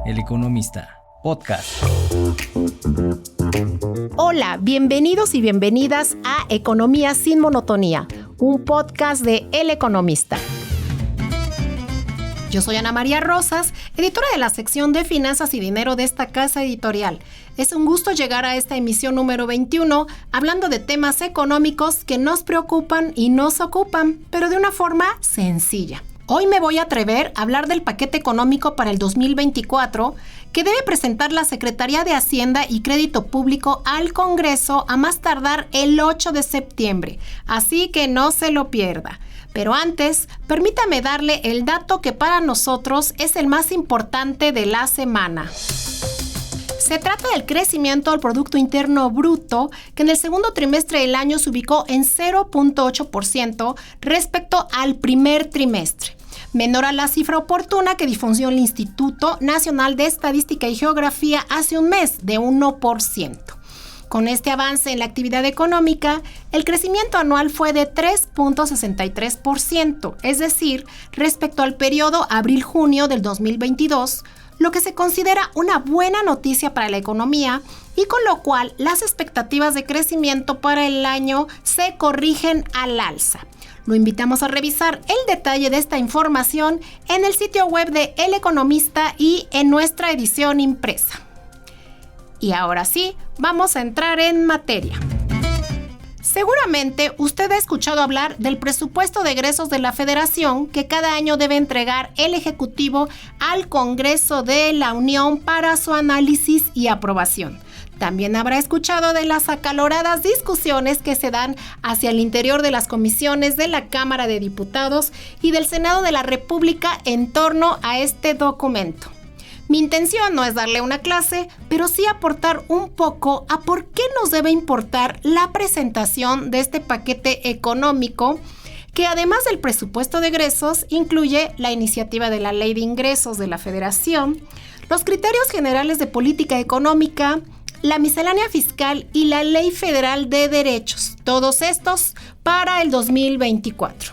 El Economista, podcast. Hola, bienvenidos y bienvenidas a Economía sin Monotonía, un podcast de El Economista. Yo soy Ana María Rosas, editora de la sección de Finanzas y Dinero de esta casa editorial. Es un gusto llegar a esta emisión número 21, hablando de temas económicos que nos preocupan y nos ocupan, pero de una forma sencilla. Hoy me voy a atrever a hablar del paquete económico para el 2024 que debe presentar la Secretaría de Hacienda y Crédito Público al Congreso a más tardar el 8 de septiembre, así que no se lo pierda. Pero antes, permítame darle el dato que para nosotros es el más importante de la semana. Se trata del crecimiento del Producto Interno Bruto, que en el segundo trimestre del año se ubicó en 0.8% respecto al primer trimestre, menor a la cifra oportuna que difundió el Instituto Nacional de Estadística y Geografía hace un mes, de 1%. Con este avance en la actividad económica, el crecimiento anual fue de 3.63%, es decir, respecto al periodo abril-junio del 2022, lo que se considera una buena noticia para la economía y con lo cual las expectativas de crecimiento para el año se corrigen al alza. Lo invitamos a revisar el detalle de esta información en el sitio web de El Economista y en nuestra edición impresa. Y ahora sí, vamos a entrar en materia. Seguramente usted ha escuchado hablar del presupuesto de egresos de la Federación que cada año debe entregar el Ejecutivo al Congreso de la Unión para su análisis y aprobación. También habrá escuchado de las acaloradas discusiones que se dan hacia el interior de las comisiones de la Cámara de Diputados y del Senado de la República en torno a este documento. Mi intención no es darle una clase, pero sí aportar un poco a por qué nos debe importar la presentación de este paquete económico, que además del presupuesto de egresos, incluye la iniciativa de la Ley de Ingresos de la Federación, los criterios generales de política económica, la miscelánea fiscal y la Ley Federal de Derechos, todos estos para el 2024.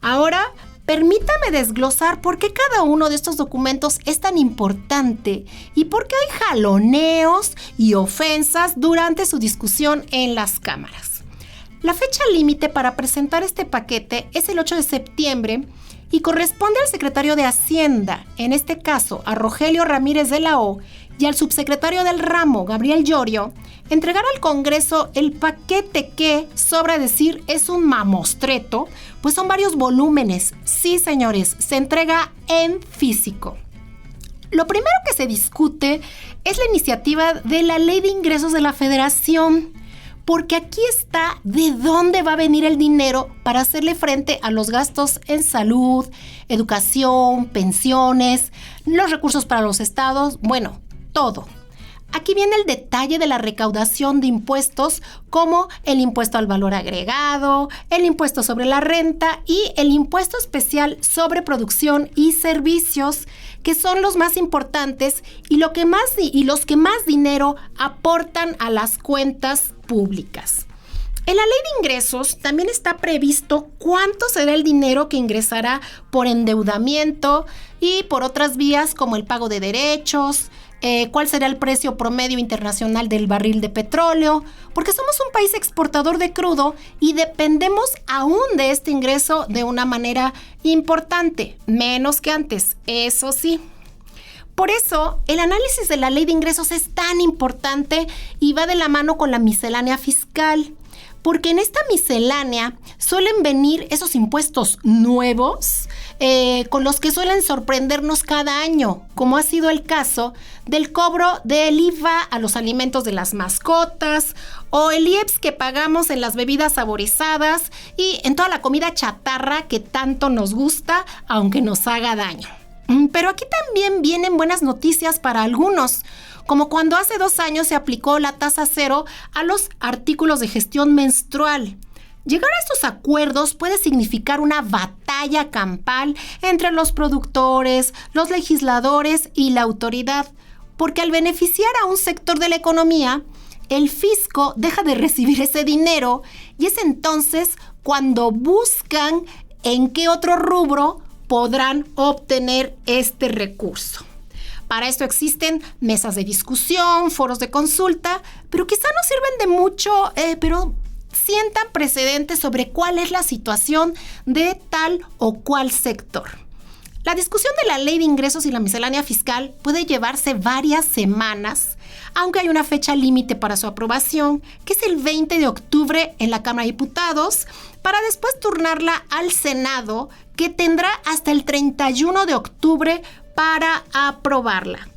Ahora, permítame desglosar por qué cada uno de estos documentos es tan importante y por qué hay jaloneos y ofensas durante su discusión en las cámaras. La fecha límite para presentar este paquete es el 8 de septiembre y corresponde al secretario de Hacienda, en este caso a Rogelio Ramírez de la O, y al subsecretario del ramo, Gabriel Llorio, entregar al Congreso el paquete que, sobra decir, es un mamostreto, pues son varios volúmenes. Sí, señores, se entrega en físico. Lo primero que se discute es la iniciativa de la Ley de Ingresos de la Federación, porque aquí está de dónde va a venir el dinero para hacerle frente a los gastos en salud, educación, pensiones, los recursos para los estados, bueno, todo. Aquí viene el detalle de la recaudación de impuestos como el impuesto al valor agregado, el impuesto sobre la renta y el impuesto especial sobre producción y servicios, que son los más importantes y los que más dinero aportan a las cuentas públicas. En la Ley de Ingresos también está previsto cuánto será el dinero que ingresará por endeudamiento y por otras vías como el pago de derechos, cuál será el precio promedio internacional del barril de petróleo, porque somos un país exportador de crudo y dependemos aún de este ingreso de una manera importante, menos que antes, eso sí. Por eso, el análisis de la Ley de Ingresos es tan importante y va de la mano con la miscelánea fiscal, porque en esta miscelánea suelen venir esos impuestos nuevos con los que suelen sorprendernos cada año, como ha sido el caso del cobro del IVA a los alimentos de las mascotas o el IEPS que pagamos en las bebidas saborizadas y en toda la comida chatarra que tanto nos gusta, aunque nos haga daño. Pero aquí también vienen buenas noticias para algunos, como cuando hace 2 años se aplicó la tasa cero a los artículos de gestión menstrual. Llegar a estos acuerdos puede significar una batalla campal entre los productores, los legisladores y la autoridad, porque al beneficiar a un sector de la economía, el fisco deja de recibir ese dinero y es entonces cuando buscan en qué otro rubro podrán obtener este recurso. Para esto existen mesas de discusión, foros de consulta, pero quizá no sirven de mucho, pero sientan precedentes sobre cuál es la situación de tal o cual sector. La discusión de la ley de ingresos y la miscelánea fiscal puede llevarse varias semanas, aunque hay una fecha límite para su aprobación, que es el 20 de octubre en la Cámara de Diputados, para después turnarla al Senado, que tendrá hasta el 31 de octubre para aprobarla.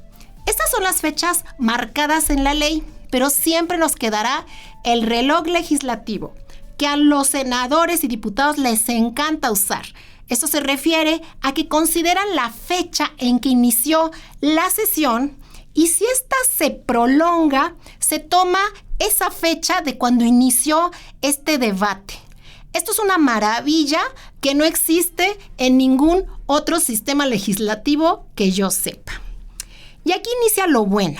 Estas son las fechas marcadas en la ley, pero siempre nos quedará el reloj legislativo, que a los senadores y diputados les encanta usar. Esto se refiere a que consideran la fecha en que inició la sesión y si ésta se prolonga, se toma esa fecha de cuando inició este debate. Esto es una maravilla que no existe en ningún otro sistema legislativo que yo sepa. Y aquí inicia lo bueno,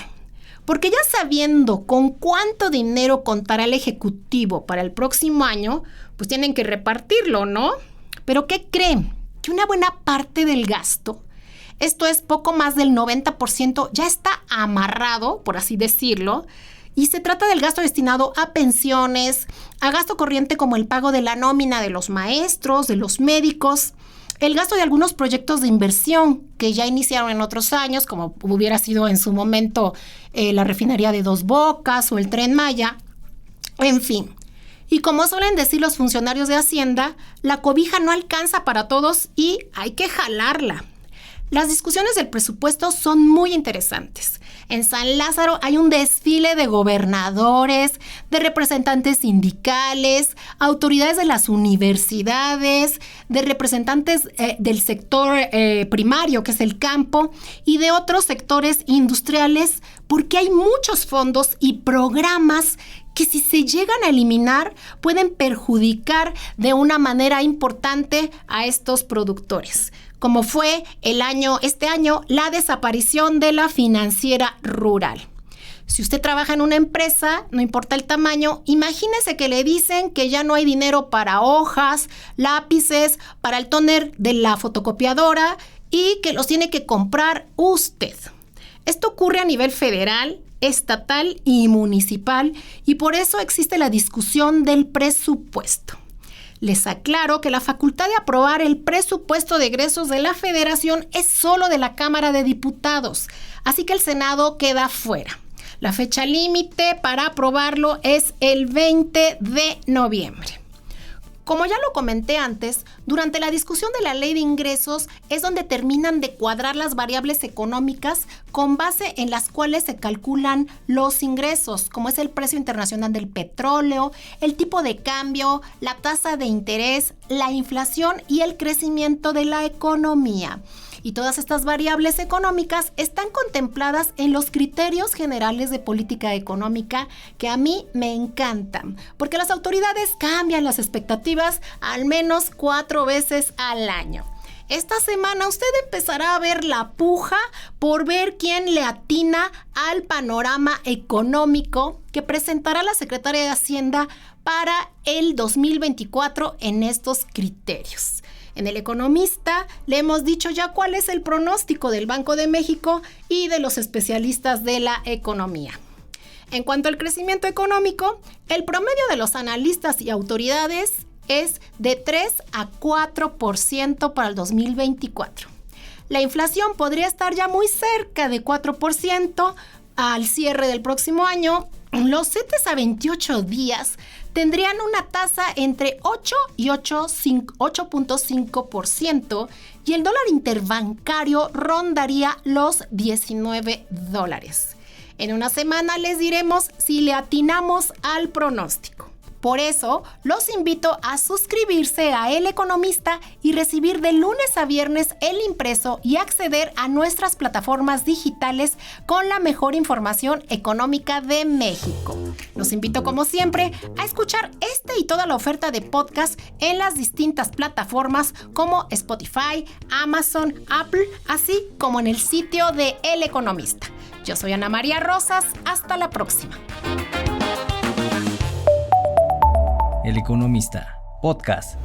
porque ya sabiendo con cuánto dinero contará el Ejecutivo para el próximo año, pues tienen que repartirlo, ¿no? Pero ¿qué creen? Que una buena parte del gasto, esto es poco más del 90%, ya está amarrado, por así decirlo, y se trata del gasto destinado a pensiones, a gasto corriente como el pago de la nómina de los maestros, de los médicos, el gasto de algunos proyectos de inversión que ya iniciaron en otros años, como hubiera sido en su momento la refinería de Dos Bocas o el Tren Maya, en fin. Y como suelen decir los funcionarios de Hacienda, la cobija no alcanza para todos y hay que jalarla. Las discusiones del presupuesto son muy interesantes. En San Lázaro hay un desfile de gobernadores, de representantes sindicales, autoridades de las universidades, de representantes del sector primario, que es el campo, y de otros sectores industriales, porque hay muchos fondos y programas que si se llegan a eliminar pueden perjudicar de una manera importante a estos productores, como fue este año la desaparición de la financiera rural. Si usted trabaja en una empresa, no importa el tamaño, imagínese que le dicen que ya no hay dinero para hojas, lápices, para el tóner de la fotocopiadora y que los tiene que comprar usted. Esto ocurre a nivel federal, estatal y municipal, y por eso existe la discusión del presupuesto. Les aclaro que la facultad de aprobar el presupuesto de egresos de la Federación es solo de la Cámara de Diputados, así que el Senado queda fuera. La fecha límite para aprobarlo es el 20 de noviembre. Como ya lo comenté antes, durante la discusión de la ley de ingresos es donde terminan de cuadrar las variables económicas con base en las cuales se calculan los ingresos, como es el precio internacional del petróleo, el tipo de cambio, la tasa de interés, la inflación y el crecimiento de la economía. Y todas estas variables económicas están contempladas en los criterios generales de política económica que a mí me encantan, porque las autoridades cambian las expectativas al menos 4 veces al año. Esta semana usted empezará a ver la puja por ver quién le atina al panorama económico que presentará la Secretaría de Hacienda para el 2024 en estos criterios. En El Economista le hemos dicho ya cuál es el pronóstico del Banco de México y de los especialistas de la economía. En cuanto al crecimiento económico, el promedio de los analistas y autoridades es de 3 a 4% para el 2024. La inflación podría estar ya muy cerca de 4% al cierre del próximo año. Los CETES a 28 días tendrían una tasa entre 8 y 8.5% y el dólar interbancario rondaría los $19. En una semana les diremos si le atinamos al pronóstico. Por eso, los invito a suscribirse a El Economista y recibir de lunes a viernes el impreso y acceder a nuestras plataformas digitales con la mejor información económica de México. Los invito, como siempre, a escuchar este y toda la oferta de podcast en las distintas plataformas como Spotify, Amazon, Apple, así como en el sitio de El Economista. Yo soy Ana María Rosas. Hasta la próxima. El Economista, podcast.